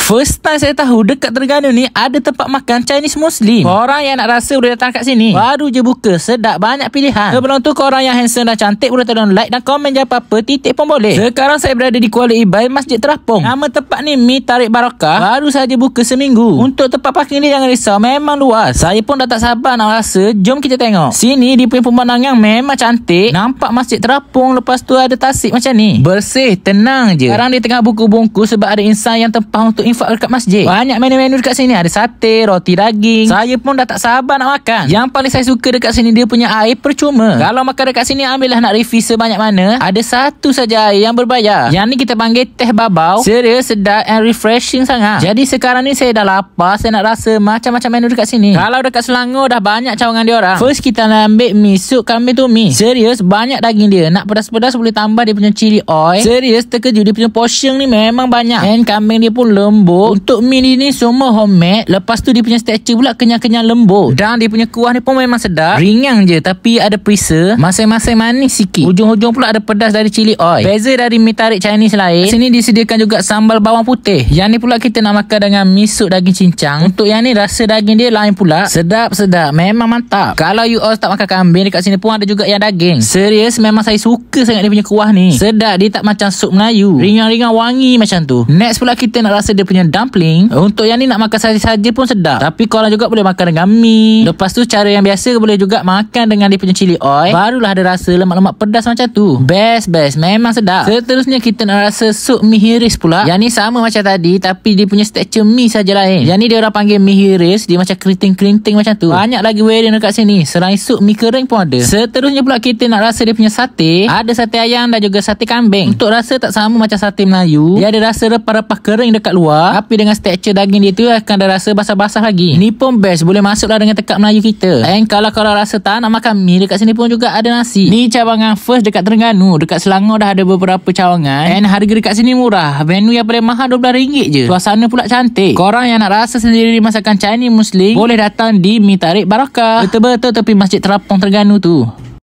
First time saya tahu dekat Terengganu ni ada tempat makan Chinese Muslim. Korang yang nak rasa boleh datang kat sini. Baru je buka, sedap, banyak pilihan. Sebelum tu korang yang handsome dan cantik boleh tolong like dan komen je apa-apa, titik pun boleh. Sekarang saya berada di Kuala Ibai, Masjid Terapung. Nama tempat ni Mi Tarik Barakah. Baru saja buka seminggu. Untuk tempat parking ni jangan risau, memang luas. Saya pun dah tak sabar nak rasa. Jom kita tengok. Sini dia punya pemandangan memang cantik. Nampak Masjid Terapung, lepas tu ada tasik macam ni. Bersih, tenang je. Sekarang dia tengah bungkus-bungkus sebab ada insan yang tempah untuk infak dekat masjid. Banyak menu-menu dekat sini. Ada sate, roti daging. Saya pun dah tak sabar nak makan. Yang paling saya suka dekat sini, dia punya air percuma. Kalau makan dekat sini, ambillah nak refill sebanyak mana. Ada satu saja air yang berbayar. Yang ni kita panggil teh babau. Serius, sedap and refreshing sangat. Jadi sekarang ni saya dah lapar. Saya nak rasa macam-macam menu dekat sini. Kalau dekat Selangor dah banyak cawangan dia orang. First kita nak ambil mi sup kambing tu mi. Serius, banyak daging dia. Nak pedas-pedas boleh tambah dia punya chili oil. Serius, terkejut dia punya portion ni memang banyak. And kambing dia pun lembut. Untuk mi ni semua homemade. Lepas tu dia punya texture pula kenyang-kenyang lembut. Dan dia punya kuah ni pun memang sedap. Ringan je tapi ada perisa. Masing-masing manis sikit. Ujung-ujung pula ada pedas dari chili oil. Beza dari mi tarik Chinese lain, sini disediakan juga sambal bawang putih. Yang ni pula kita nak makan dengan mi sup daging cincang. Untuk yang ni rasa daging dia lain pula. Sedap-sedap, memang mantap. Kalau you all tak makan kambing, dekat sini pun ada juga yang daging. Serius, memang saya suka sangat dia punya kuah ni. Sedap, dia tak macam sup Melayu. Ringan-ringan wangi macam tu. Next pula kita nak rasa dia punya dumpling. Untuk yang ni nak makan saja-saja pun sedap. Tapi korang juga boleh makan dengan mi. Lepas tu cara yang biasa boleh juga makan dengan dia punya chili oil. Barulah ada rasa lemak-lemak pedas macam tu. Best. Memang sedap. Seterusnya kita nak rasa sup mi hiris pula. Yang ni sama macam tadi tapi dia punya texture mi saja lain. Yang ni dia orang panggil mi hiris. Dia macam keriting-keriting macam tu. Banyak lagi varian dekat sini. Selain sup, mi kering pun ada. Seterusnya pula kita nak rasa dia punya sate. Ada sate ayam dan juga sate kambing. Untuk rasa tak sama macam sate Melayu. Dia ada rasa repah-repah kering dekat luar. Tapi dengan texture daging dia tu akan ada rasa basah-basah lagi. Ni pun best. Boleh masuklah dengan tekak Melayu kita. And kalau korang rasa tak nak makan mi, dekat sini pun juga ada nasi. Ni cawangan first dekat Terengganu. Dekat Selangor dah ada beberapa cawangan. And harga dekat sini murah. Menu yang paling mahal RM12 je. Suasana pula cantik. Korang yang nak rasa sendiri masakan Chinese Muslim, boleh datang di Mi Tarik Barakah. Betul-betul tepi Masjid Terapung Terengganu tu.